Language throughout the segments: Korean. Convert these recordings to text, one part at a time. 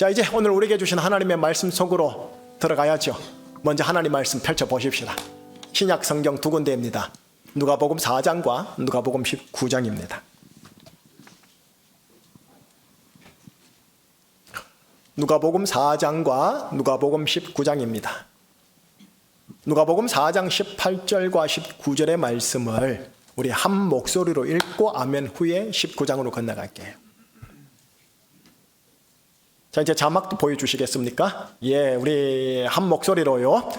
자, 이제 오늘 우리에게 주신 하나님의 말씀 속으로 들어가야죠. 먼저 하나님 말씀 펼쳐보십시다. 신약 성경 두 군데입니다. 누가복음 4장과 누가복음 19장입니다. 누가복음 4장과 누가복음 19장입니다. 누가복음 4장 18절과 19절의 말씀을 우리 한 목소리로 읽고 아멘 후에 19장으로 건너갈게요. 자, 이제 자막도 보여주시겠습니까? 예, 우리 한 목소리로요.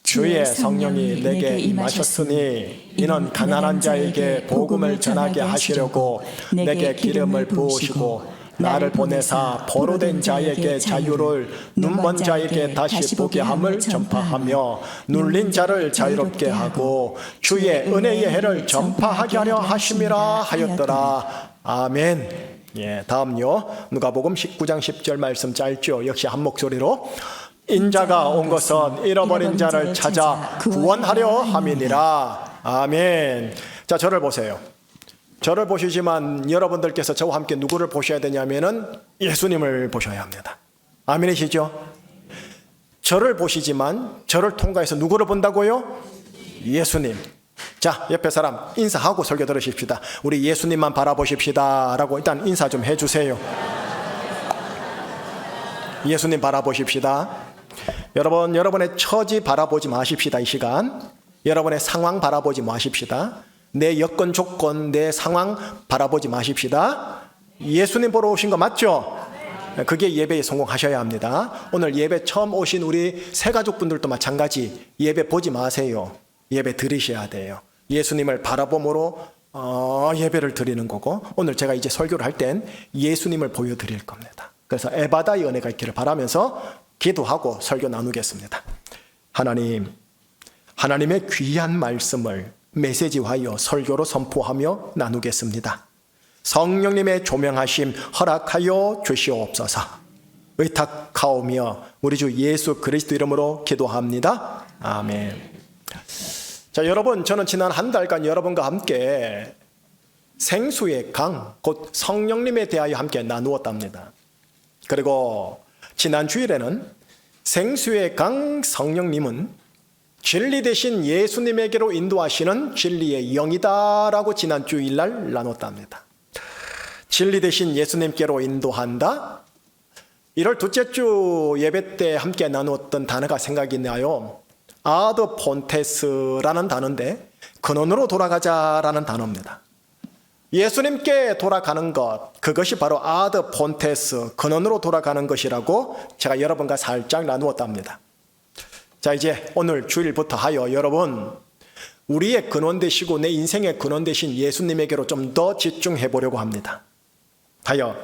주의 성령이 내게 임하셨으니 이는 가난한 자에게 복음을 전하게 하시려고 내게 기름을 부으시고 나를 보내사 포로된 자에게 자유를, 눈먼 자에게 다시 보게 함을 전파하며 눌린 자를 자유롭게 하고 주의 은혜의 해를 전파하게 하려 하심이라 하였더라. 아멘. 예, 다음요. 누가복음 19장 10절 말씀 짧죠. 역시 한 목소리로. 인자가 온 것은 잃어버린 자를 찾아 구원하려 함이니라. 아멘. 자, 저를 보세요. 저를 보시지만 여러분들께서 저와 함께 누구를 보셔야 되냐면은 예수님을 보셔야 합니다. 아멘이시죠? 저를 보시지만 저를 통과해서 누구를 본다고요? 예수님. 자, 옆에 사람 인사하고 설교 들으십시다. 우리 예수님만 바라보십시다 라고 일단 인사 좀 해주세요. 예수님 바라보십시다. 여러분, 여러분의 처지 바라보지 마십시다. 이 시간 여러분의 상황 바라보지 마십시다. 내 여건 조건 내 상황 바라보지 마십시다. 예수님 보러 오신 거 맞죠? 그게 예배에 성공하셔야 합니다. 오늘 예배 처음 오신 우리 새가족분들도 마찬가지. 예배 보지 마세요. 예배 드리셔야 돼요. 예수님을 바라봄으로 예배를 드리는 거고, 오늘 제가 이제 설교를 할 땐 예수님을 보여드릴 겁니다. 그래서 에바다의 은혜가 있기를 바라면서 기도하고 설교 나누겠습니다. 하나님, 하나님의 귀한 말씀을 메시지화하여 설교로 선포하며 나누겠습니다. 성령님의 조명하심 허락하여 주시옵소서. 의탁하오며 우리 주 예수 그리스도 이름으로 기도합니다. 아멘. 자, 여러분, 저는 지난 한 달간 여러분과 함께 생수의 강, 곧 성령님에 대하여 함께 나누었답니다. 그리고 지난 주일에는 생수의 강 성령님은 진리 대신 예수님에게로 인도하시는 진리의 영이다라고 지난 주일날 나눴답니다. 진리 대신 예수님께로 인도한다. 1월 둘째 주 예배 때 함께 나누었던 단어가 생각이 나요. 아드 폰테스라는 단어인데 근원으로 돌아가자라는 단어입니다. 예수님께 돌아가는 것, 그것이 바로 아드 폰테스, 근원으로 돌아가는 것이라고 제가 여러분과 살짝 나누었답니다. 자, 이제 오늘 주일부터 하여 여러분, 우리의 근원 되시고 내 인생의 근원 되신 예수님에게로 좀 더 집중해 보려고 합니다. 하여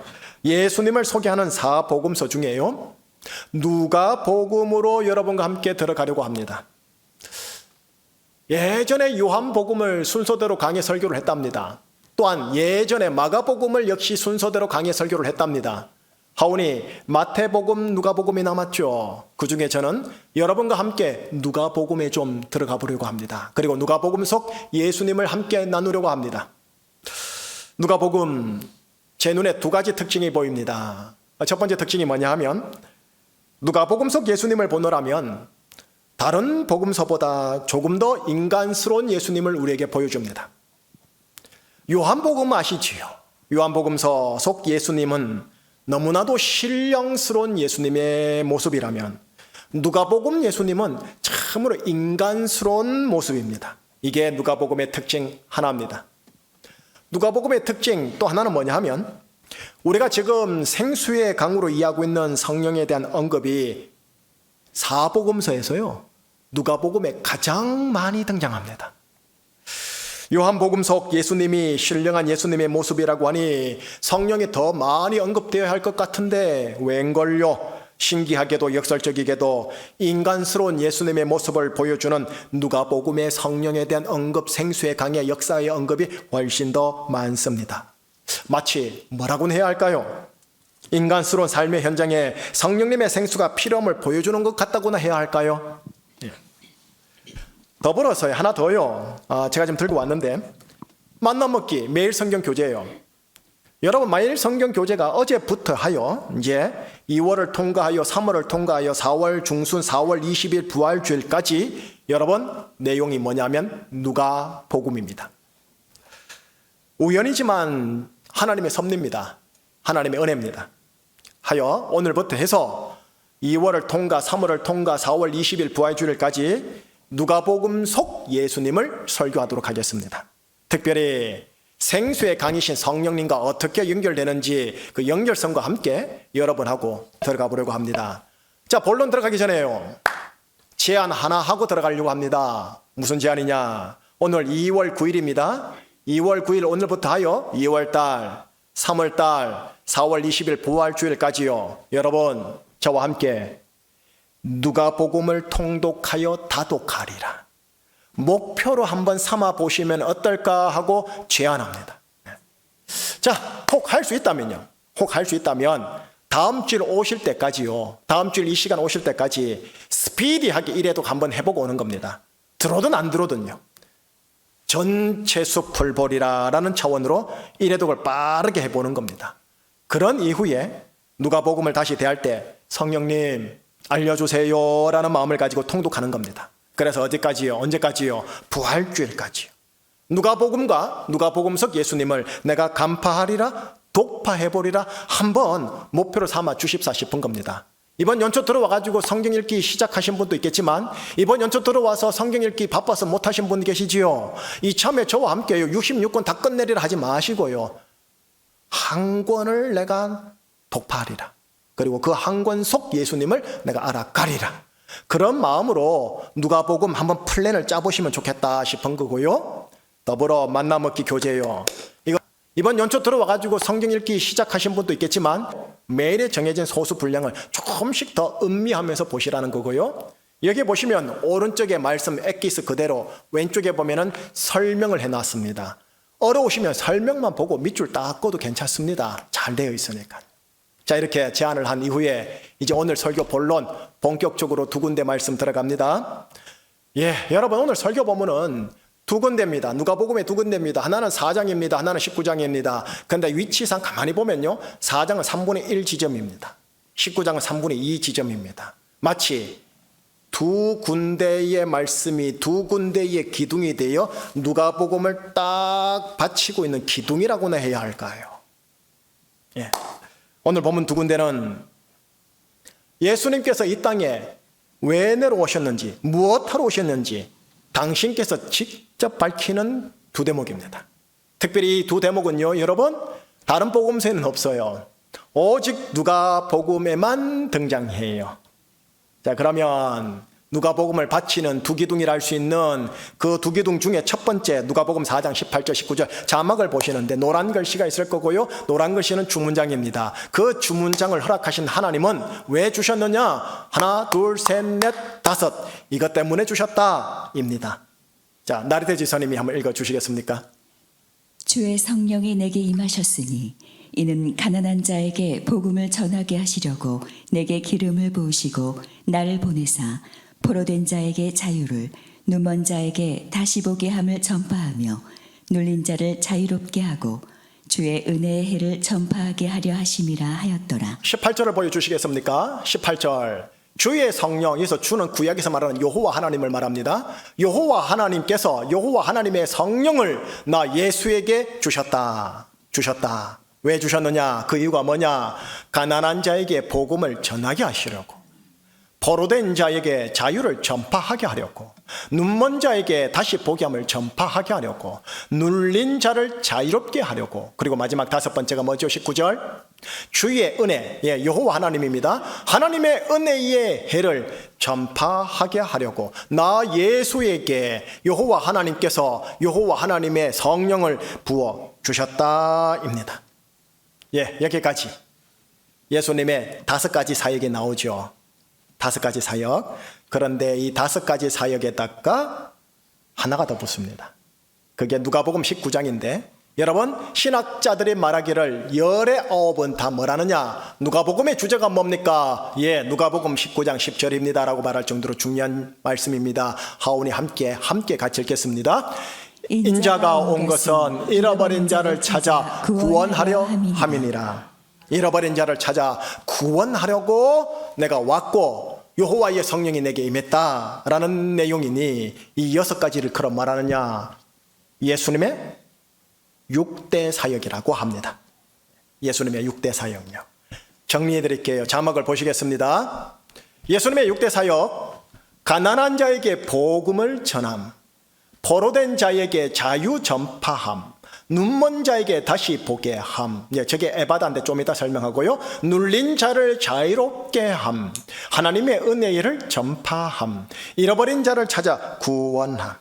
예수님을 소개하는 사복음서 중에요, 누가복음으로 여러분과 함께 들어가려고 합니다. 예전에 요한복음을 순서대로 강의 설교를 했답니다. 또한 예전에 마가복음을 역시 순서대로 강의 설교를 했답니다. 하오니 마태복음, 누가복음이 남았죠. 그 중에 저는 여러분과 함께 누가복음에 좀 들어가 보려고 합니다. 그리고 누가복음 속 예수님을 함께 나누려고 합니다. 누가복음, 제 눈에 두 가지 특징이 보입니다. 첫 번째 특징이 뭐냐 하면, 누가복음 속 예수님을 보노라면 다른 복음서보다 조금 더 인간스러운 예수님을 우리에게 보여줍니다. 요한복음 아시지요? 요한복음서 속 예수님은 너무나도 신령스러운 예수님의 모습이라면 누가복음 예수님은 참으로 인간스러운 모습입니다. 이게 누가복음의 특징 하나입니다. 누가복음의 특징 또 하나는 뭐냐 하면, 우리가 지금 생수의 강으로 이해하고 있는 성령에 대한 언급이 사복음서에서요, 누가복음에 가장 많이 등장합니다. 요한복음 속 예수님이 신령한 예수님의 모습이라고 하니 성령이 더 많이 언급되어야 할 것 같은데 웬걸요? 신기하게도 역설적이게도 인간스러운 예수님의 모습을 보여주는 누가복음의 성령에 대한 언급, 생수의 강의 역사의 언급이 훨씬 더 많습니다. 마치 뭐라고 해야 할까요? 인간스러운 삶의 현장에 성령님의 생수가 필요함을 보여주는 것 같다고나 해야 할까요? 더불어서 하나 더요. 제가 지금 들고 왔는데, 만나먹기 매일 성경 교재예요. 여러분 만일 성경 교재가 어제부터 하여 이제 2월을 통과하여 3월을 통과하여 4월 중순 4월 20일 부활주일까지 여러분 내용이 뭐냐면 누가복음입니다. 우연이지만 하나님의 섭리입니다. 하나님의 은혜입니다. 하여 오늘부터 해서 2월을 통과 3월을 통과 4월 20일 부활주일까지 누가복음 속 예수님을 설교하도록 하겠습니다. 특별히 생수의 강이신 성령님과 어떻게 연결되는지 그 연결성과 함께 여러분하고 들어가 보려고 합니다. 자, 본론 들어가기 전에요. 제안 하나 하고 들어가려고 합니다. 무슨 제안이냐? 오늘 2월 9일입니다. 2월 9일 오늘부터 하여 2월달, 3월달, 4월 20일 부활주일까지요. 여러분 저와 함께 누가복음을 통독하여 다독하리라. 목표로 한번 삼아 보시면 어떨까 하고 제안합니다. 자, 혹 할 수 있다면요. 혹 할 수 있다면 다음 주일 오실 때까지요. 다음 주일 이 시간 오실 때까지 스피디하게 1회독 한번 해보고 오는 겁니다. 들어든 안 들어든요. 전체 숲을 보리라라는 차원으로 1회독을 빠르게 해보는 겁니다. 그런 이후에 누가복음을 다시 대할 때 성령님 알려주세요 라는 마음을 가지고 통독하는 겁니다. 그래서 어디까지요? 언제까지요? 부활주일까지요. 누가복음과 누가복음석 예수님을 내가 간파하리라 독파해보리라 한번 목표로 삼아 주십사 싶은 겁니다. 이번 연초 들어와가지고 성경 읽기 시작하신 분도 있겠지만 이번 연초 들어와서 성경 읽기 바빠서 못하신 분 계시지요. 이참에 저와 함께요 66권 다 끝내리라 하지 마시고요. 한 권을 내가 독파하리라. 그리고 그 한 권 속 예수님을 내가 알아가리라. 그런 마음으로 누가복음 한번 플랜을 짜보시면 좋겠다 싶은 거고요. 더불어 만나먹기 교재요. 이번 연초 들어와가지고 성경 읽기 시작하신 분도 있겠지만 매일에 정해진 소수 분량을 조금씩 더 음미하면서 보시라는 거고요. 여기 보시면 오른쪽에 말씀 엑기스 그대로 왼쪽에 보면은 설명을 해놨습니다. 어려우시면 설명만 보고 밑줄 딱 꺼도 괜찮습니다. 잘 되어 있으니까. 자, 이렇게 제안을 한 이후에 이제 오늘 설교 본론 본격적으로 두 군데 말씀 들어갑니다. 예, 여러분 오늘 설교 보면은 두 군데입니다. 누가복음에 두 군데입니다. 하나는 4장입니다. 하나는 19장입니다. 그런데 위치상 가만히 보면요. 4장은 3분의 1 지점입니다. 19장은 3분의 2 지점입니다. 마치 두 군데의 말씀이 두 군데의 기둥이 되어 누가복음을 딱 받치고 있는 기둥이라고나 해야 할까요? 예. 오늘 본문 두 군데는 예수님께서 이 땅에 왜 내려오셨는지, 무엇하러 오셨는지 당신께서 직접 밝히는 두 대목입니다. 특별히 이 두 대목은요, 여러분, 다른 복음서에는 없어요. 오직 누가복음에만 등장해요. 자, 그러면 누가복음을 바치는 두 기둥이라 할 수 있는 그 두 기둥 중에 첫 번째 누가복음 4장 18절 19절 자막을 보시는데 노란 글씨가 있을 거고요. 노란 글씨는 주문장입니다. 그 주문장을 허락하신 하나님은 왜 주셨느냐? 하나, 둘, 셋, 넷, 다섯. 이것 때문에 주셨다 입니다. 자, 나리대 지선님이 한번 읽어주시겠습니까? 주의 성령이 내게 임하셨으니 이는 가난한 자에게 복음을 전하게 하시려고 내게 기름을 부으시고 나를 보내사 포로된 자에게 자유를, 눈먼 자에게 다시 보게 함을 전파하며 눌린 자를 자유롭게 하고 주의 은혜의 해를 전파하게 하려 하심이라 하였더라. 18절을 보여주시겠습니까? 18절. 주의 성령, 여기서 주는 구약에서 말하는 여호와 하나님을 말합니다. 여호와 하나님께서 여호와 하나님의 성령을 나 예수에게 주셨다. 왜 주셨느냐? 그 이유가 뭐냐? 가난한 자에게 복음을 전하게 하시려고, 포로된 자에게 자유를 전파하게 하려고, 눈먼 자에게 다시 보게 함을 전파하게 하려고, 눌린 자를 자유롭게 하려고, 그리고 마지막 다섯 번째가 뭐죠? 19절. 주의 은혜, 예, 여호와 하나님입니다. 하나님의 은혜의 해를 전파하게 하려고 나 예수에게 여호와 하나님께서 여호와 하나님의 성령을 부어 주셨다입니다. 예, 여기까지 예수님의 다섯 가지 사역이 나오죠. 다섯 가지 사역. 그런데 이 다섯 가지 사역에다가 하나가 더 붙습니다. 그게 누가복음 19장인데 여러분, 신학자들이 말하기를 열의 아홉은 다 뭐라느냐? 누가복음의 주제가 뭡니까? 예, 누가복음 19장 10절입니다 라고 말할 정도로 중요한 말씀입니다. 하오니 함께 같이 읽겠습니다. 인자가 온 것은 잃어버린 자를 찾아 구원하려 함이니라. 잃어버린 자를 찾아 구원하려고 내가 왔고 여호와의 성령이 내게 임했다라는 내용이니 이 6가지를 그럼 말하느냐? 예수님의 6대 사역이라고 합니다. 예수님의 6대 사역요. 정리해 드릴게요. 자막을 보시겠습니다. 예수님의 6대 사역, 가난한 자에게 복음을 전함, 포로된 자에게 자유 전파함, 눈먼 자에게 다시 보게 함. 저게 에바다인데 좀 이따 설명하고요. 눌린 자를 자유롭게 함, 하나님의 은혜를 전파함, 잃어버린 자를 찾아 구원함.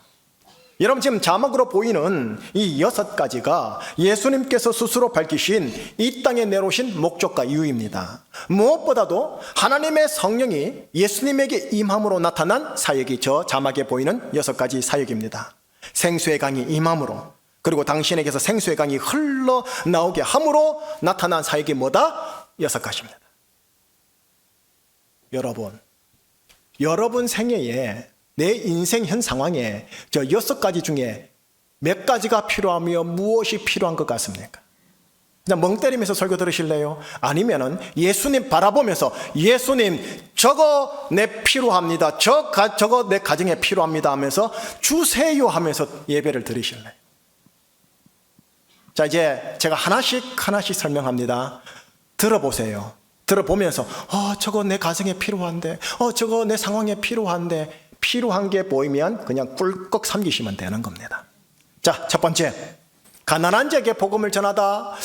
여러분 지금 자막으로 보이는 이 6가지가 예수님께서 스스로 밝히신 이 땅에 내려오신 목적과 이유입니다. 무엇보다도 하나님의 성령이 예수님에게 임함으로 나타난 사역이 저 자막에 보이는 6가지 사역입니다. 생수의 강이 임함으로, 그리고 당신에게서 생수의 강이 흘러나오게 함으로 나타난 사역이 뭐다? 6가지입니다. 여러분 생애에 내 인생 현 상황에 저 6가지 중에 몇 가지가 필요하며 무엇이 필요한 것 같습니까? 그냥 멍 때리면서 설교 들으실래요? 아니면은 예수님 바라보면서 예수님 저거 내 필요합니다. 저거 내 가정에 필요합니다 하면서 주세요 하면서 예배를 드리실래요? 자, 이제 제가 하나씩 설명합니다. 들어보세요. 들어보면서 저거 내 가정에 필요한데, 저거 내 상황에 필요한데, 필요한 게 보이면 그냥 꿀꺽 삼기시면 되는 겁니다. 자, 첫 번째, 가난한 자에게 복음을 전하다.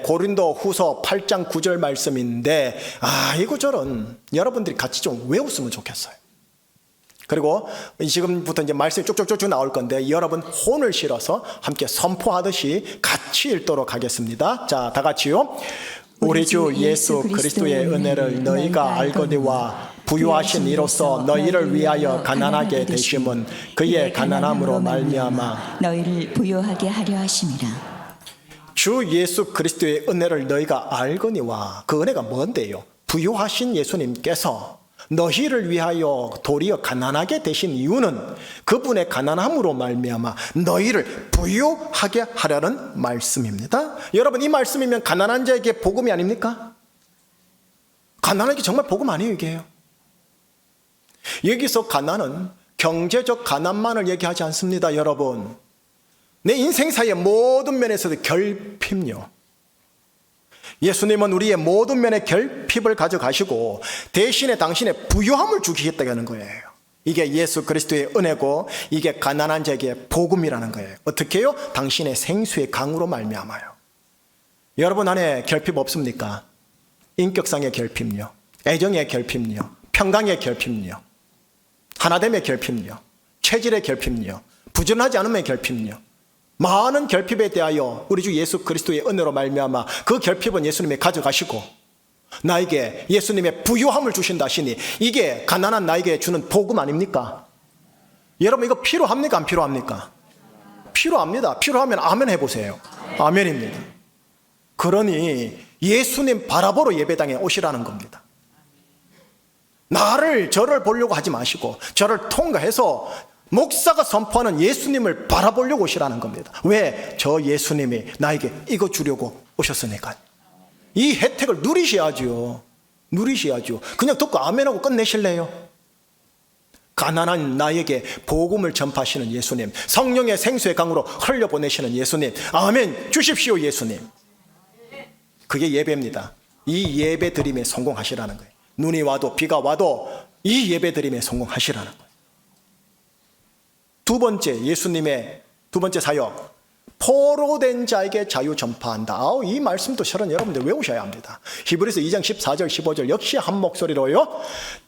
고린도 후서 8장 9절 말씀인데 이 구절은 여러분들이 같이 좀 외웠으면 좋겠어요. 그리고 지금부터 이제 말씀이 쭉쭉쭉 나올 건데 여러분 혼을 실어서 함께 선포하듯이 같이 읽도록 하겠습니다. 자, 다 같이요. 우리 주 예수 그리스도의 은혜를 너희가 알거니와 부유하신 이로써 너희를 위하여 가난하게 되심은 그의 가난함으로 말미암아 너희를 부유하게 하려 하심이라. 주 예수 그리스도의 은혜를 너희가 알거니와, 그 은혜가 뭔데요? 부유하신 예수님께서 너희를 위하여 도리어 가난하게 되신 이유는 그분의 가난함으로 말미암아 너희를 부유하게 하려는 말씀입니다. 여러분, 이 말씀이면 가난한 자에게 복음이 아닙니까? 가난하게 정말 복음 아니에요, 이게요. 여기서 가난은 경제적 가난만을 얘기하지 않습니다, 여러분. 내 인생사의 모든 면에서도 결핍요. 예수님은 우리의 모든 면의 결핍을 가져가시고 대신에 당신의 부유함을 주시겠다고 하는 거예요. 이게 예수 그리스도의 은혜고 이게 가난한 자에게 복음이라는 거예요. 어떻게 해요? 당신의 생수의 강으로 말미암아요. 여러분 안에 결핍 없습니까? 인격상의 결핍요, 애정의 결핍요, 평강의 결핍요, 하나됨의 결핍요, 체질의 결핍요, 부지런하지 않음의 결핍요, 많은 결핍에 대하여 우리 주 예수 그리스도의 은혜로 말미암아 그 결핍은 예수님이 가져가시고 나에게 예수님의 부유함을 주신다 하시니 이게 가난한 나에게 주는 복음 아닙니까? 여러분 이거 필요합니까? 안 필요합니까? 필요합니다. 필요하면 아멘 해보세요. 아멘입니다. 그러니 예수님 바라보러 예배당에 오시라는 겁니다. 저를 보려고 하지 마시고 저를 통과해서 목사가 선포하는 예수님을 바라보려고 오시라는 겁니다. 왜? 저 예수님이 나에게 이거 주려고 오셨으니까. 이 혜택을 누리셔야죠. 그냥 듣고 아멘하고 끝내실래요? 가난한 나에게 복음을 전파하시는 예수님, 성령의 생수의 강으로 흘려보내시는 예수님, 아멘 주십시오 예수님. 그게 예배입니다. 이 예배 드림에 성공하시라는 거예요. 눈이 와도 비가 와도 이 예배 드림에 성공하시라는 거예요. 두 번째, 예수님의 두 번째 사역, 포로된 자에게 자유 전파한다. 이 말씀도 실은 여러분들 외우셔야 합니다. 히브리서 2장 14절 15절 역시 한 목소리로요.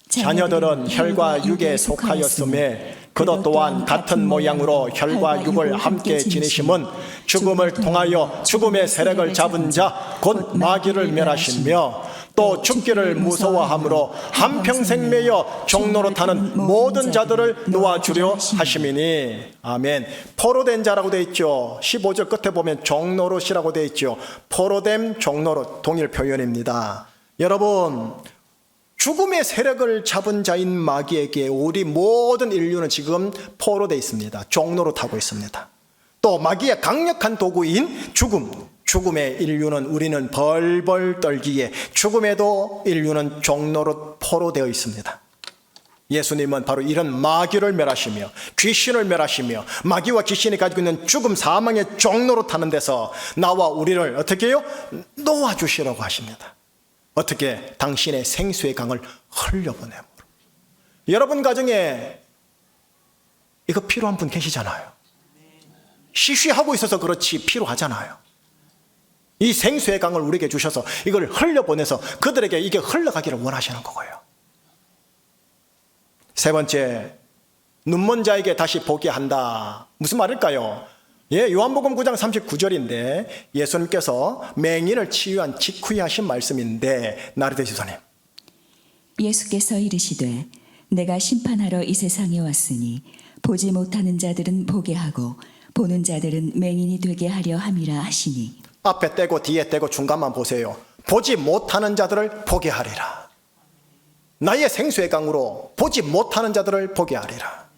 자녀들은 혈과 육에 속하였음에 그도 또한 같은 모양으로 혈과 육을 함께 지니심은 죽음을 통하여 죽음의 세력을 잡은 자 곧 마귀를 멸하시며 또 죽기를 무서워함으로 한평생 매여 종로로 타는 모든 자들을 놓아주려 하심이니. 아멘. 포로된 자라고 되어 있죠. 15절 끝에 보면 종노릇이라고 되어 있죠. 포로됨, 종노릇 동일 표현입니다. 여러분, 죽음의 세력을 잡은 자인 마귀에게 우리 모든 인류는 지금 포로되어 있습니다. 종노릇하고 있습니다. 또 마귀의 강력한 도구인 죽음의 인류는 우리는 벌벌 떨기에 죽음에도 인류는 종로로 포로되어 있습니다. 예수님은 바로 이런 마귀를 멸하시며 귀신을 멸하시며 마귀와 귀신이 가지고 있는 죽음 사망의 종로로 타는 데서 나와 우리를 어떻게 해요? 놓아주시라고 하십니다. 어떻게? 당신의 생수의 강을 흘려보내므로. 여러분 가정에 이거 필요한 분 계시잖아요. 시쉬하고 있어서 그렇지 필요하잖아요. 이 생수의 강을 우리에게 주셔서 이걸 흘려보내서 그들에게 이게 흘러가기를 원하시는 거고요. 세 번째, 눈먼 자에게 다시 보게 한다. 무슨 말일까요? 요한복음 9장 39절인데 예수님께서 맹인을 치유한 직후에 하신 말씀인데, 나르데 지사님. 예수께서 이르시되 내가 심판하러 이 세상에 왔으니 보지 못하는 자들은 보게 하고 보는 자들은 맹인이 되게 하려 함이라 하시니. 앞에 떼고 뒤에 떼고 중간만 보세요. 보지 못하는 자들을 보게 하리라. 나의 생수의 강으로 보지 못하는 자들을 보게 하리라.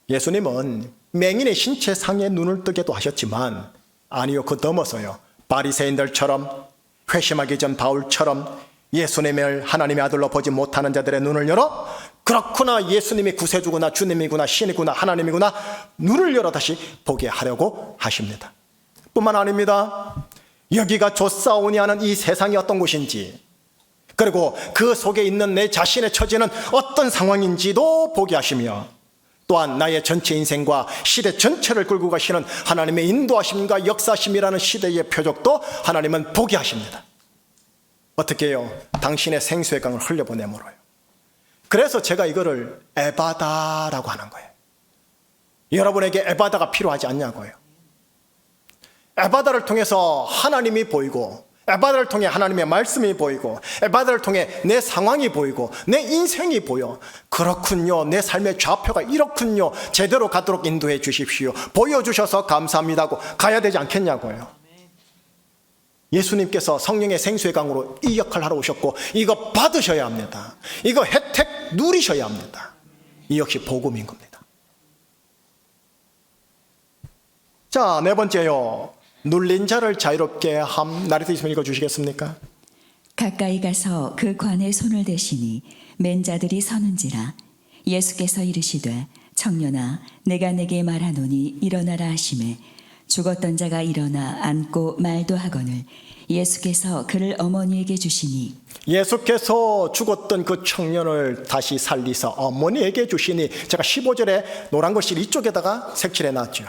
예수님은 맹인의 신체 상에 눈을 뜨게도 하셨지만, 아니요, 그 넘어서요, 바리새인들처럼, 회심하기 전 바울처럼 예수님을 하나님의 아들로 보지 못하는 자들의 눈을 열어, 그렇구나, 예수님이 구세주구나, 주님이구나, 신이구나, 하나님이구나, 눈을 열어 다시 보게 하려고 하십니다. 뿐만 아닙니다. 여기가 좋사오니 하는 이 세상이 어떤 곳인지, 그리고 그 속에 있는 내 자신의 처지는 어떤 상황인지도 보게 하시며, 또한 나의 전체 인생과 시대 전체를 끌고 가시는 하나님의 인도하심과 역사심이라는 시대의 표적도 하나님은 보게 하십니다. 어떻게 해요? 당신의 생수의 강을 흘려보내므로요. 그래서 제가 이거를 에바다라고 하는 거예요. 여러분에게 에바다가 필요하지 않냐고요. 에바다를 통해서 하나님이 보이고, 에바다를 통해 하나님의 말씀이 보이고, 에바다를 통해 내 상황이 보이고, 내 인생이 보여. 그렇군요, 내 삶의 좌표가 이렇군요, 제대로 가도록 인도해 주십시오, 보여주셔서 감사합니다 하고 가야 되지 않겠냐고요. 예수님께서 성령의 생수의 강으로 이 역할을 하러 오셨고, 이거 받으셔야 합니다. 이거 혜택 누리셔야 합니다. 이 역시 복음인 겁니다. 자, 네 번째요, 눌린 자를 자유롭게 함. 나리도 있으면 읽어주시겠습니까? 가까이 가서 그 관에 손을 대시니 맨 자들이 서는지라. 예수께서 이르시되 청년아 내가 내게 말하노니 일어나라 하시매 죽었던 자가 일어나 앉고 말도 하거늘 예수께서 그를 어머니에게 주시니. 예수께서 죽었던 그 청년을 다시 살리사 어머니에게 주시니. 제가 15절에 노란 글씨 이쪽에다가 색칠해 놨죠.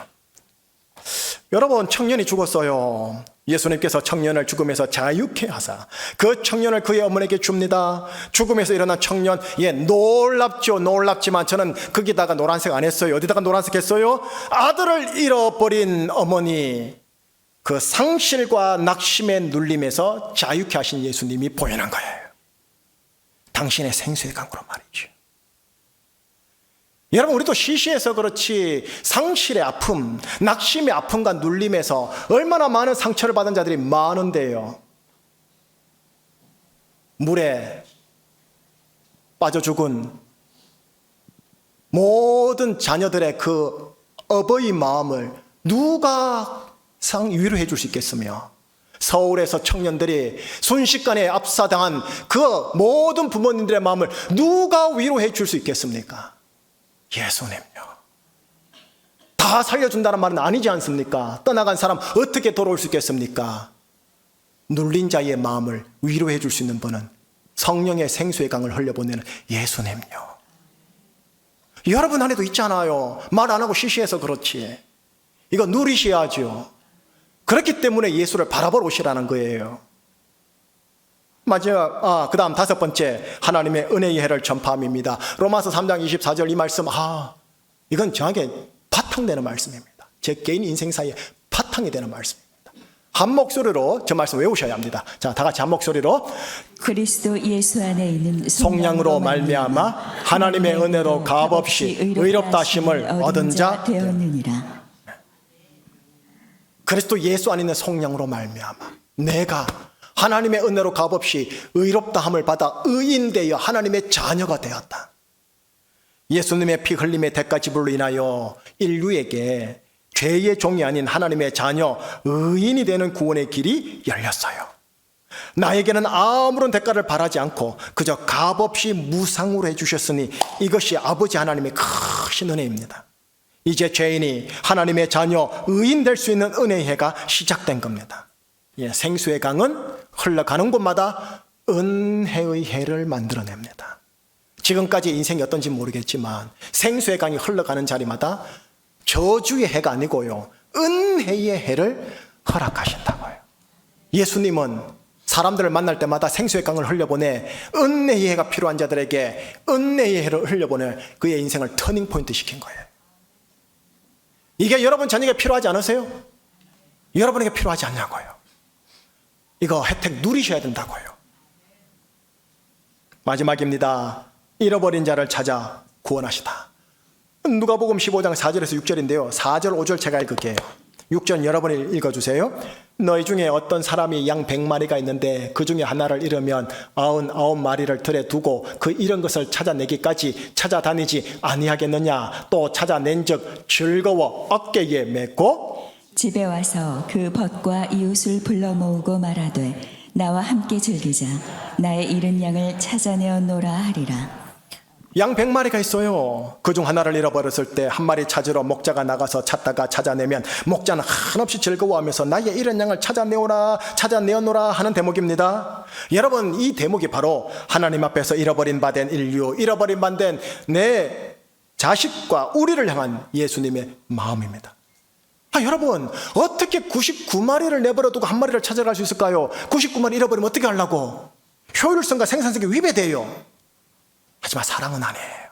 여러분, 청년이 죽었어요. 예수님께서 청년을 죽음에서 자유케 하사 그 청년을 그의 어머니에게 줍니다. 죽음에서 일어난 청년, 놀랍죠. 놀랍지만 저는 거기다가 노란색 안 했어요. 어디다가 노란색 했어요? 아들을 잃어버린 어머니, 그 상실과 낙심의 눌림에서 자유케 하신 예수님이 보여난 거예요. 당신의 생수의 강으로 말이죠. 여러분, 우리도 시시해서 그렇지 상실의 아픔, 낙심의 아픔과 눌림에서 얼마나 많은 상처를 받은 자들이 많은데요. 물에 빠져 죽은 모든 자녀들의 그 어버이 마음을 누가 위로해 줄 수 있겠으며, 서울에서 청년들이 순식간에 압사당한 그 모든 부모님들의 마음을 누가 위로해 줄 수 있겠습니까? 예수님요. 다 살려준다는 말은 아니지 않습니까? 떠나간 사람 어떻게 돌아올 수 있겠습니까? 눌린 자의 마음을 위로해 줄 수 있는 분은 성령의 생수의 강을 흘려보내는 예수님요. 여러분 안에도 있잖아요. 말 안 하고 시시해서 그렇지. 이거 누리셔야죠. 그렇기 때문에 예수를 바라보러 오시라는 거예요. 마지막, 그 다음 다섯 번째, 하나님의 은혜의 해를 전파함입니다. 로마서 3장 24절 이 말씀, 이건 정확하게 바탕되는 말씀입니다. 제 개인 인생사에 바탕이 되는 말씀입니다. 한 목소리로 저 말씀 외우셔야 합니다. 자, 다 같이 한 목소리로. 그리스도 예수 안에 있는 속량으로 말미암아 하나님의 은혜로 값없이 의롭다 하심을 얻은 자 되었느니라. 그리스도 예수 안에 있는 속량으로 말미암아 내가 하나님의 은혜로 값없이 의롭다함을 받아 의인되어 하나님의 자녀가 되었다. 예수님의 피 흘림의 대가 지불로 인하여 인류에게 죄의 종이 아닌 하나님의 자녀, 의인이 되는 구원의 길이 열렸어요. 나에게는 아무런 대가를 바라지 않고 그저 값없이 무상으로 해주셨으니 이것이 아버지 하나님의 크신 은혜입니다. 이제 죄인이 하나님의 자녀, 의인 될 수 있는 은혜의 해가 시작된 겁니다. 생수의 강은 흘러가는 곳마다 은혜의 해를 만들어냅니다. 지금까지 인생이 어떤지 모르겠지만 생수의 강이 흘러가는 자리마다 저주의 해가 아니고요, 은혜의 해를 허락하신다고요. 예수님은 사람들을 만날 때마다 생수의 강을 흘려보내 은혜의 해가 필요한 자들에게 은혜의 해를 흘려보내 그의 인생을 터닝포인트 시킨 거예요. 이게 여러분 저녁에 필요하지 않으세요? 여러분에게 필요하지 않냐고요. 이거 혜택 누리셔야 된다고요. 마지막입니다. 잃어버린 자를 찾아 구원하시다. 누가복음 15장 4절에서 6절인데요. 4절 5절 제가 읽을게요. 6절 여러분이 읽어주세요. 너희 중에 어떤 사람이 양 100마리가 있는데 그 중에 하나를 잃으면 99마리를 들에 두고 그 잃은 것을 찾아내기까지 찾아다니지 아니하겠느냐. 또 찾아낸 적 즐거워 어깨에 메고 집에 와서 그 벗과 이웃을 불러 모으고 말하되 나와 함께 즐기자. 나의 잃은 양을 찾아내었노라 하리라. 양 100마리가 있어요. 그중 하나를 잃어버렸을 때 한 마리 찾으러 목자가 나가서 찾다가 찾아내면 목자는 한없이 즐거워하면서 나의 잃은 양을 찾아내었노라 하는 대목입니다. 여러분, 이 대목이 바로 하나님 앞에서 잃어버린 바 된 인류, 잃어버린 바 된 내 자식과 우리를 향한 예수님의 마음입니다. 여러분, 어떻게 99마리를 내버려두고 한 마리를 찾아갈 수 있을까요? 99마리 잃어버리면 어떻게 하려고? 효율성과 생산성이 위배돼요. 하지만 사랑은 아니에요.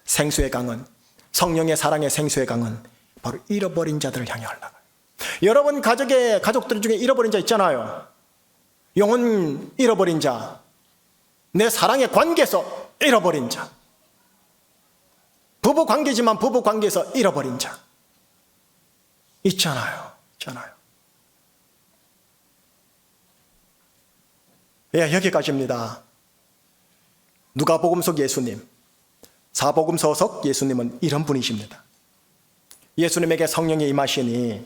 생수의 강은, 성령의 사랑의 생수의 강은 바로 잃어버린 자들을 향해 흘러가요. 여러분 가족들 중에 잃어버린 자 있잖아요. 영혼 잃어버린 자, 내 사랑의 관계에서 잃어버린 자, 부부 관계지만 부부 관계에서 잃어버린 자 있잖아요. 여기까지입니다. 누가복음 속 예수님, 사복음서 속 예수님은 이런 분이십니다. 예수님에게 성령이 임하시니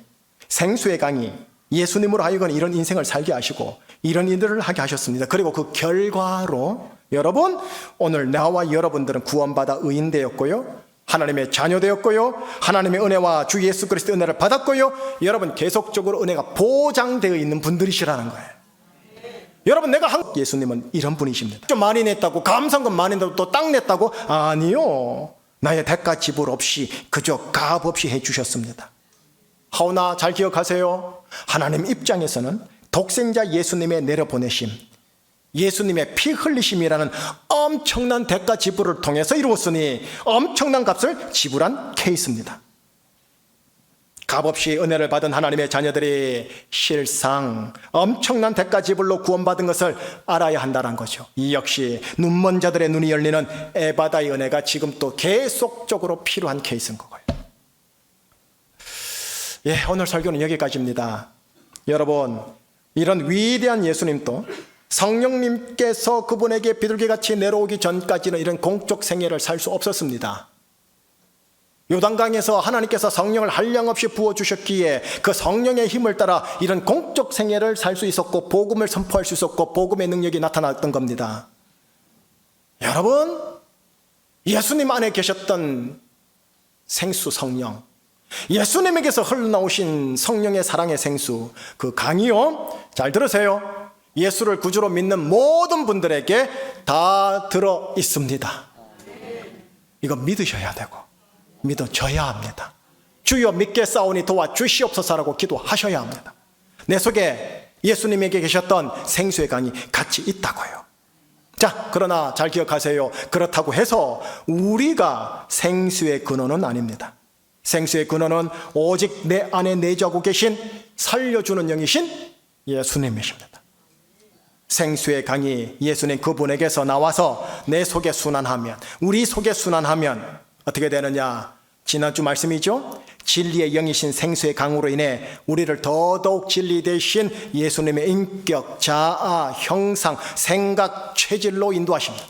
생수의 강이 예수님으로 하여금 이런 인생을 살게 하시고 이런 일들을 하게 하셨습니다. 그리고 그 결과로 여러분, 오늘 나와 여러분들은 구원받아 의인 되었고요, 하나님의 자녀 되었고요, 하나님의 은혜와 주 예수 그리스도의 은혜를 받았고요, 여러분 계속적으로 은혜가 보장되어 있는 분들이시라는 거예요. 여러분, 예수님은 이런 분이십니다. 좀 많이 냈다고, 감상금 많이 냈다고 또 땅 냈다고? 아니요. 나의 대가 지불 없이 그저 값 없이 해주셨습니다. 하오나 잘 기억하세요. 하나님 입장에서는 독생자 예수님의 내려보내심, 예수님의 피 흘리심이라는 엄청난 대가 지불을 통해서 이루었으니 엄청난 값을 지불한 케이스입니다. 값없이 은혜를 받은 하나님의 자녀들이 실상 엄청난 대가 지불로 구원받은 것을 알아야 한다는 거죠. 이 역시 눈먼 자들의 눈이 열리는 에바다의 은혜가 지금 또 계속적으로 필요한 케이스인 거고요. 오늘 설교는 여기까지입니다. 여러분, 이런 위대한 예수님도 성령님께서 그분에게 비둘기같이 내려오기 전까지는 이런 공적 생애를 살 수 없었습니다. 요단강에서 하나님께서 성령을 한량없이 부어주셨기에 그 성령의 힘을 따라 이런 공적 생애를 살 수 있었고 복음을 선포할 수 있었고 복음의 능력이 나타났던 겁니다. 여러분, 예수님 안에 계셨던 생수 성령, 예수님에게서 흘러나오신 성령의 사랑의 생수, 그 강이요, 잘 들으세요, 예수를 구주로 믿는 모든 분들에게 다 들어 있습니다. 이거 믿으셔야 되고 믿어져야 합니다. 주여 믿겠사오니 도와주시옵소서라고 기도하셔야 합니다. 내 속에 예수님에게 계셨던 생수의 강이 같이 있다고요. 자, 그러나 잘 기억하세요. 그렇다고 해서 우리가 생수의 근원은 아닙니다. 생수의 근원은 오직 내 안에 내주하고 계신 살려주는 영이신 예수님이십니다. 생수의 강이 예수님 그분에게서 나와서 내 속에 순환하면, 우리 속에 순환하면 어떻게 되느냐? 지난주 말씀이죠. 진리의 영이신 생수의 강으로 인해 우리를 더더욱 진리 되신 예수님의 인격, 자아, 형상, 생각, 체질로 인도하십니다.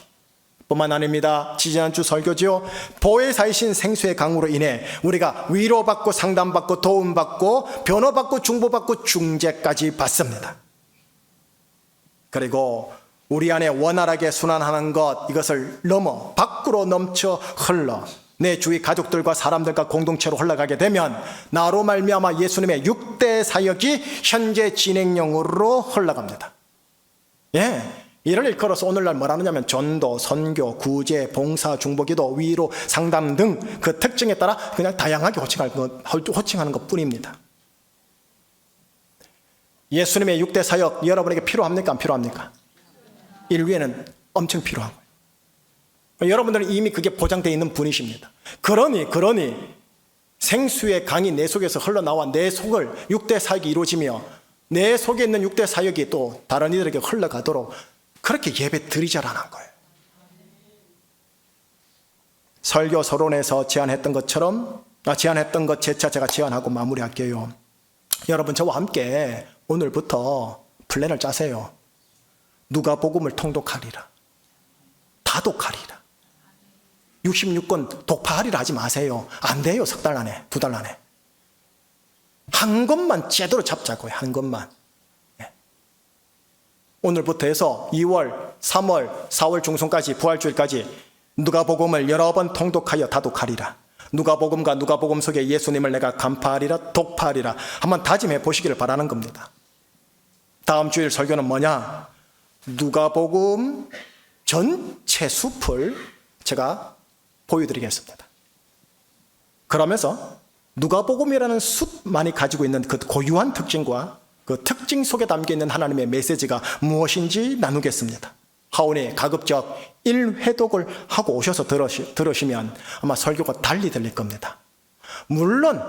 뿐만 아닙니다. 지지난주 설교지요. 보혜사이신 생수의 강으로 인해 우리가 위로받고 상담받고 도움받고 변호받고 중보받고 중재까지 받습니다. 그리고 우리 안에 원활하게 순환하는 것, 이것을 넘어 밖으로 넘쳐 흘러 내 주위 가족들과 사람들과 공동체로 흘러가게 되면 나로 말미암아 예수님의 6대 사역이 현재 진행형으로 흘러갑니다. 이를 일컬어서 오늘날 뭐라 하느냐면 전도, 선교, 구제, 봉사, 중보기도, 위로, 상담 등 그 특징에 따라 그냥 다양하게 호칭하는 것 뿐입니다. 예수님의 6대 사역 여러분에게 필요합니까? 안 필요합니까? 인류에는 엄청 필요하고요. 여러분들은 이미 그게 보장되어 있는 분이십니다. 그러니 생수의 강이 내 속에서 흘러나와 내 속을 6대 사역이 이루어지며 내 속에 있는 6대 사역이 또 다른 이들에게 흘러가도록 그렇게 예배 드리자라는 거예요. 설교 서론에서 제안했던 것 재차 제가 제안하고 마무리할게요. 여러분 저와 함께 오늘부터 플랜을 짜세요. 누가복음을 통독하리라. 다독하리라. 66권 독파하리라 하지 마세요. 안 돼요. 석 달 안에, 2달 안에. 한 것만 제대로 잡자고요. 한 것만. 오늘부터 해서 2월, 3월, 4월 중순까지 부활주일까지 누가복음을 여러 번 통독하여 다독하리라. 누가복음과 누가복음 속에 예수님을 내가 간파하리라, 독파하리라. 한번 다짐해 보시기를 바라는 겁니다. 다음 주일 설교는 뭐냐? 누가복음 전체 숲을 제가 보여드리겠습니다. 그러면서 누가복음이라는 숲만이 가지고 있는 그 고유한 특징과 그 특징 속에 담겨있는 하나님의 메시지가 무엇인지 나누겠습니다. 하오니 가급적 1회독을 하고 오셔서 들으시면 아마 설교가 달리 들릴 겁니다. 물론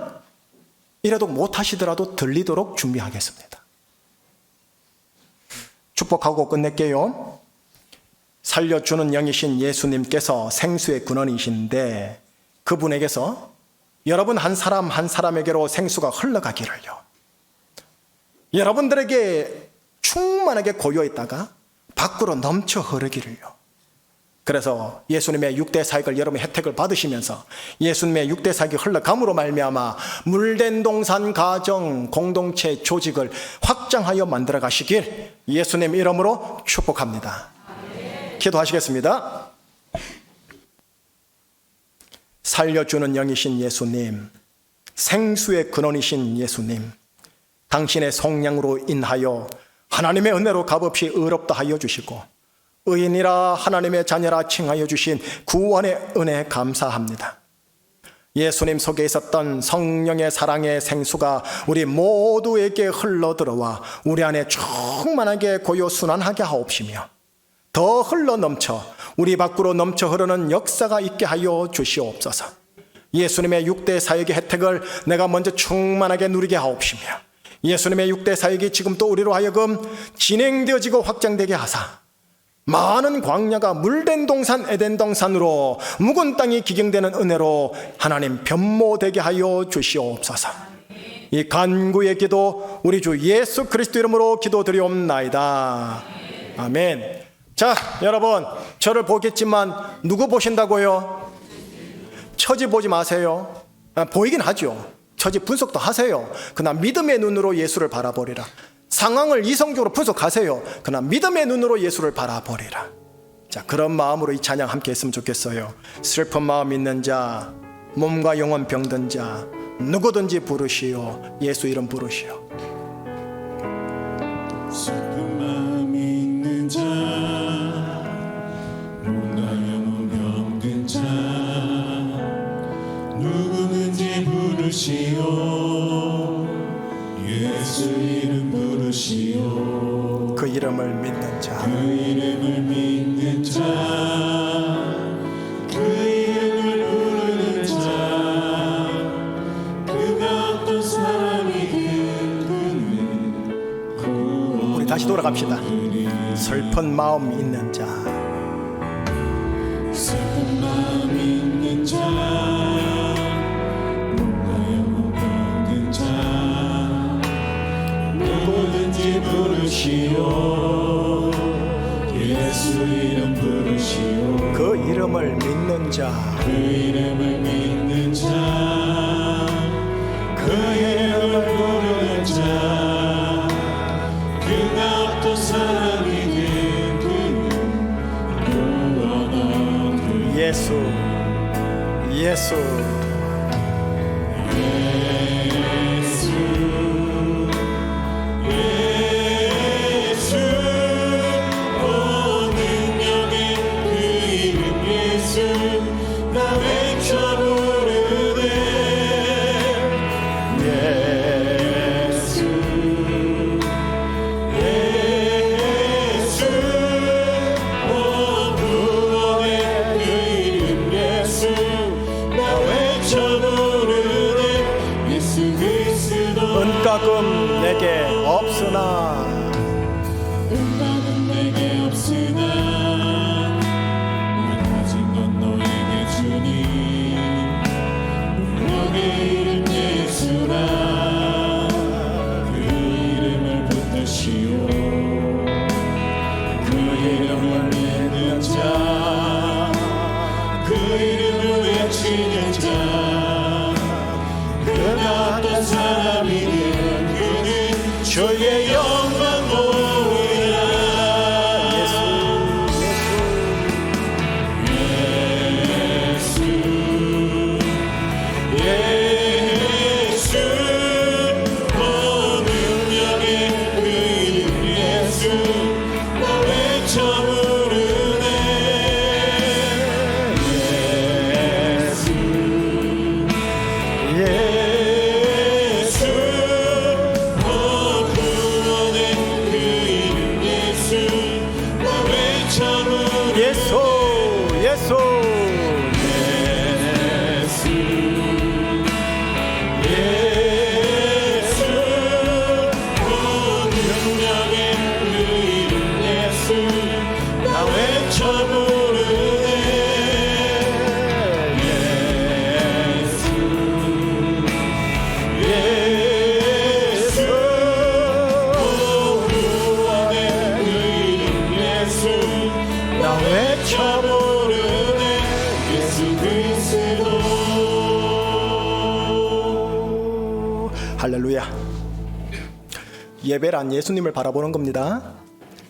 1회독 못하시더라도 들리도록 준비하겠습니다. 축복하고 끝낼게요. 살려주는 영이신 예수님께서 생수의 근원이신데 그분에게서 여러분 한 사람 한 사람에게로 생수가 흘러가기를요. 여러분들에게 충만하게 고여 있다가 밖으로 넘쳐 흐르기를요. 그래서 예수님의 6대 사역을 여러분 혜택을 받으시면서 예수님의 6대 사역이 흘러감으로 말미암아 물된 동산 가정 공동체 조직을 확장하여 만들어 가시길 예수님 이름으로 축복합니다. 기도하시겠습니다. 살려주는 영이신 예수님, 생수의 근원이신 예수님, 당신의 속량으로 인하여 하나님의 은혜로 값없이 의롭다 하여 주시고 의인이라 하나님의 자녀라 칭하여 주신 구원의 은혜 감사합니다. 예수님 속에 있었던 성령의 사랑의 생수가 우리 모두에게 흘러들어와 우리 안에 충만하게 고요 순환하게 하옵시며 더 흘러넘쳐 우리 밖으로 넘쳐 흐르는 역사가 있게 하여 주시옵소서. 예수님의 6대 사역의 혜택을 내가 먼저 충만하게 누리게 하옵시며 예수님의 6대 사역이 지금 또 우리로 하여금 진행되어지고 확장되게 하사 많은 광야가 물된 동산 에덴 동산으로 묵은 땅이 기경되는 은혜로 하나님 변모되게 하여 주시옵소서. 이 간구의 기도 우리 주 예수 그리스도 이름으로 기도드리옵나이다. 아멘. 자, 여러분 저를 보겠지만 누구 보신다고요? 처지 보지 마세요. 보이긴 하죠. 처지 분석도 하세요. 그러나 믿음의 눈으로 예수를 바라보리라. 상황을 이성적으로 분석하세요. 그러나 믿음의 눈으로 예수를 바라보리라. 자, 그런 마음으로 이 찬양 함께 했으면 좋겠어요. 슬픈 마음 있는 자, 몸과 영혼 병든 자 누구든지 부르시오. 예수 이름 부르시오. 슬픈 마음 있는 자, 몸과 영혼 병든 자 누구든지 부르시오. 예수 이름 부르시오. 그 이름을 믿는 자, 그 이름을 믿는 자, 그 이름을 부르는 자, 그가 어떤 사람이든 그는 우리 다시 돌아갑시다. 슬픈 마음 있는 자, 슬픈 마음 있는 자, 몸과 영혼 병든 자 누구든지 부르시오. 예수 이름 부르시오 그 이름을 믿는 자 그 이름을 믿는 자 그 이름을 부르는 자 그가 어떤 사람이든 그는 구원하리 예수 예수 예수 오 능력의 그 이름 예수 나 외쳐 부르네 예수 예수 오 구원의 그 이름 예수 나 외쳐 부르네 예수 그리스도 은가금 내게 없으나 음악은 내게 없으나 난 가진 건 너에게 주니 능력의 이름 예수라 그 이름을 붙드시오 그 이름을 믿는 자그 이름을 외치는 자 그가 어떤 사람이든 그는 주의 영광 보이라 예수 예수 오 능력의 그 이름 예수 나 외쳐 부르네 예수 예수 오 구원의 그 이름 예수 나 외쳐 부르네 예수 예수 예수 오 능력의 그 이름 예수 나 외쳐 부르네 예수 예수 오 구원의 그 이름 예수 나 외쳐 부르네 예수 그리스도 할렐루야. 예배란 예수님을 바라보는 겁니다.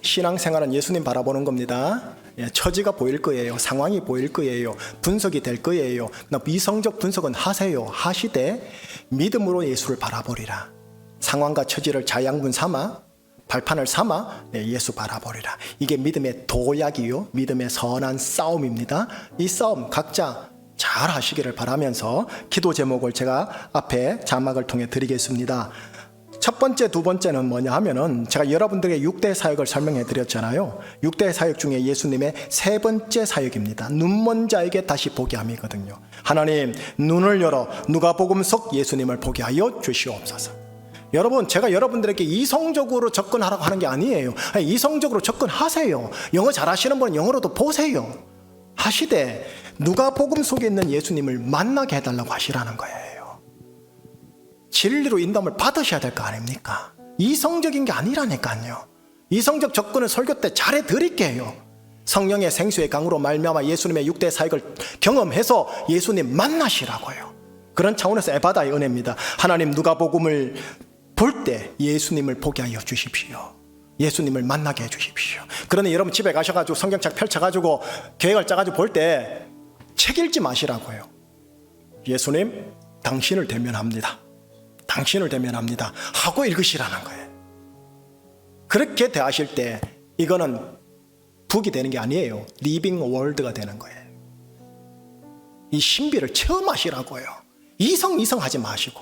신앙생활은 예수님 바라보는 겁니다. 처지가 보일 거예요. 상황이 보일 거예요. 분석이 될 거예요. 이성적 분석은 하세요. 하시되 믿음으로 예수를 바라보리라. 상황과 처지를 자양분 삼아 발판을 삼아 예수 바라보리라. 이게 믿음의 도약이요, 믿음의 선한 싸움입니다. 이 싸움 각자 잘 하시기를 바라면서 기도 제목을 제가 앞에 자막을 통해 드리겠습니다. 첫 번째, 두 번째는 뭐냐 하면은 제가 여러분들에게 6대 사역을 설명해 드렸잖아요. 6대 사역 중에 예수님의 세 번째 사역입니다. 눈먼 자에게 다시 보게 함이거든요. 하나님 눈을 열어 누가복음 속 예수님을 보게 하여 주시옵소서. 여러분, 제가 여러분들에게 이성적으로 접근하라고 하는 게 아니에요. 아니, 이성적으로 접근하세요. 영어 잘하시는 분은 영어로도 보세요. 하시되 누가복음 속에 있는 예수님을 만나게 해달라고 하시라는 거예요. 진리로 인도함을 받으셔야 될 거 아닙니까? 이성적인 게 아니라니까요. 이성적 접근을 설교 때 잘해 드릴게요. 성령의 생수의 강으로 말미암아 예수님의 6대 사역을 경험해서 예수님 만나시라고요. 그런 차원에서 에바다의 은혜입니다. 하나님 누가복음을 볼 때 예수님을 보게 하여 주십시오. 예수님을 만나게 해주십시오. 그러니 여러분 집에 가셔가지고 성경책 펼쳐가지고 계획을 짜가지고 볼 때 책 읽지 마시라고요. 예수님 당신을 대면합니다. 당신을 대면합니다 하고 읽으시라는 거예요. 그렇게 대하실 때 이거는 북이 되는 게 아니에요. 리빙 월드가 되는 거예요. 이 신비를 체험하시라고요. 이성하지 마시고.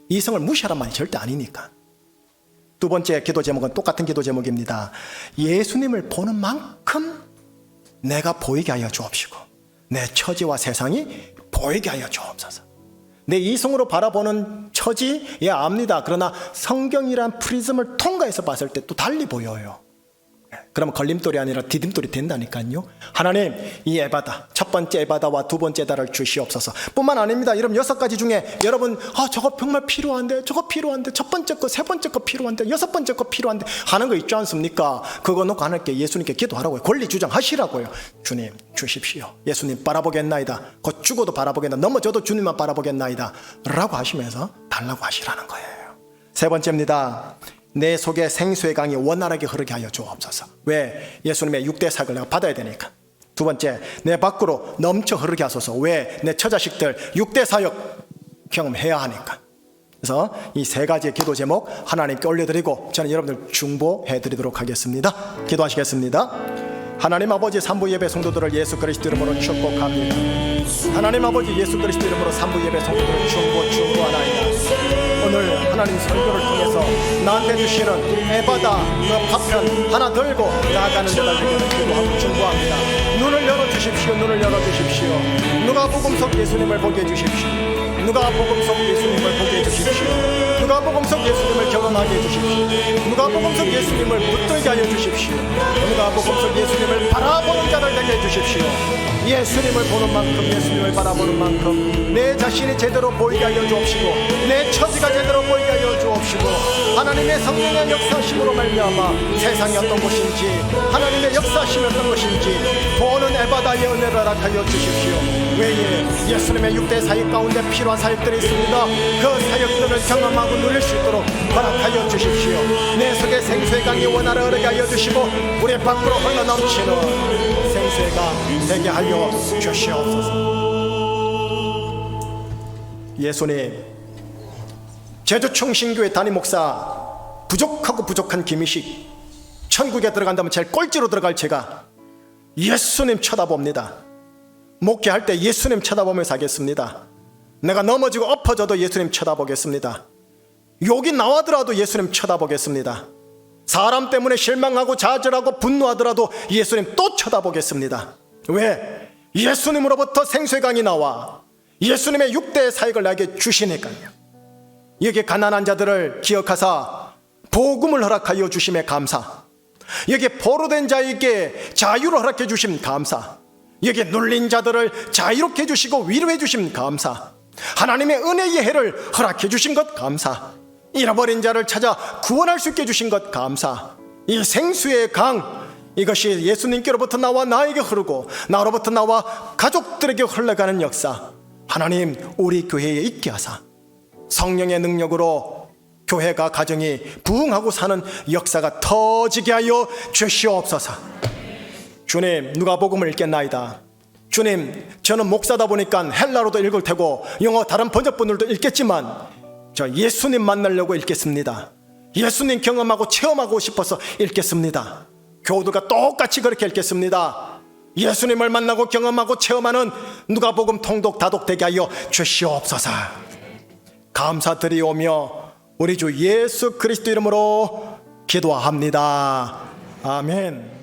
이성을 무시하란 말이 절대 아니니까. 두 번째 기도 제목은 똑같은 기도 제목입니다. 예수님을 보는 만큼 내가 보이게 하여 주옵시고 내 처지와 세상이 보이게 하여 주옵소서. 내 이성으로 바라보는 처지, 압니다. 그러나 성경이란 프리즘을 통과해서 봤을 때 또 달리 보여요. 그러면 걸림돌이 아니라 디딤돌이 된다니까요. 하나님, 이 에바다, 첫 번째 에바다와 두 번째 에바다를 주시옵소서. 뿐만 아닙니다. 여러분 6가지 중에 여러분 저거 정말 필요한데, 저거 필요한데, 첫 번째 거, 세 번째 거 필요한데, 여섯 번째 거 필요한데 하는 거 있지 않습니까? 그거 놓고 하나님께 예수님께 기도하라고요. 권리 주장하시라고요. 주님 주십시오. 예수님 바라보겠나이다. 곧 죽어도 바라보겠나, 넘어져도 주님만 바라보겠나이다 라고 하시면서 달라고 하시라는 거예요. 세 번째입니다. 내 속에 생수의 강이 원활하게 흐르게 하여 주옵소서. 왜? 예수님의 6대 사역을 내가 받아야 되니까. 두 번째, 내 밖으로 넘쳐 흐르게 하소서. 왜? 내 처자식들 6대 사역 경험해야 하니까. 그래서 이 세 가지의 기도 제목 하나님께 올려드리고 저는 여러분들 중보해 드리도록 하겠습니다. 기도하시겠습니다. 하나님 아버지, 산부 예배 성도들을 예수 그리스도 이름으로 축복합니다. 하나님 아버지, 예수 그리스도 이름으로 산부 예배 성도들을 중보하나이다. 오늘 하나님 설교를 통해서 나한테 주시는 에바다 그 파편 하나 들고 나아가는 자들 되기를 기도하고 중보합니다. 눈을 열어주십시오. 눈을 열어주십시오. 누가복음 속 예수님을 보게 해주십시오. 누가복음 속 예수님을 보게 해주십시오. 누가복음 속 예수님을 경험하게 해주십시오. 누가복음 속 예수님을 붙들게 하여 주십시오. 누가복음 속 예수님을 바라보는 자들 되게 해주십시오. 예수님을 보는 만큼, 예수님을 바라보는 만큼 내 자신이 제대로 보이게 하여 주옵시고 내 처지가 제대로 보이게 하여 주옵시고 하나님의 성령의 역사심으로 말미암아 세상이 어떤 곳인지, 하나님의 역사심이 어떤 것인지 보는 에바다의 은혜를 허락하여 주십시오. 외에 예수님의 6대 사역 가운데 필요한 사역들이 있습니다. 그 사역들을 경험하고 누릴 수 있도록 허락하여 주십시오. 내 속에 생수의 강이 원활히 흐르게 하여 주시고 우리 밖으로 흘러넘치는 생수의 강 되게 하여 주시옵소서. 예수님, 제주 충신교회 담임 목사 부족하고 부족한 김희식, 천국에 들어간다면 제일 꼴찌로 들어갈 제가 예수님 쳐다봅니다. 목회할 때 예수님 쳐다보면서 하겠습니다. 내가 넘어지고 엎어져도 예수님 쳐다보겠습니다. 욕이 나와더라도 예수님 쳐다보겠습니다. 사람 때문에 실망하고 좌절하고 분노하더라도 예수님 또 쳐다보겠습니다. 왜? 예수님으로부터 생수의 강이 나와 예수님의 6대 사역을 나에게 주시니까요. 여기 가난한 자들을 기억하사 복음을 허락하여 주심에 감사, 여기 포로된 자에게 자유를 허락해 주심 감사, 여기 눌린 자들을 자유롭게 해주시고 위로해 주심 감사, 하나님의 은혜의 해를 허락해 주신 것 감사, 잃어버린 자를 찾아 구원할 수 있게 해주신 것 감사. 이 생수의 강, 이것이 예수님께로부터 나와 나에게 흐르고 나로부터 나와 가족들에게 흘러가는 역사, 하나님 우리 교회에 있게 하사 성령의 능력으로 교회가 가정이 부흥하고 사는 역사가 터지게 하여 주시옵소서. 주님, 누가복음을 읽겠나이다. 주님, 저는 목사다 보니까 헬라로도 읽을 테고 영어 다른 번역본들도 읽겠지만 저 예수님 만나려고 읽겠습니다. 예수님 경험하고 체험하고 싶어서 읽겠습니다. 교우들과 똑같이 그렇게 읽겠습니다. 예수님을 만나고 경험하고 체험하는 누가복음 통독 다독되게 하여 주시옵소서. 감사드리오며 우리 주 예수 그리스도 이름으로 기도합니다. 아멘.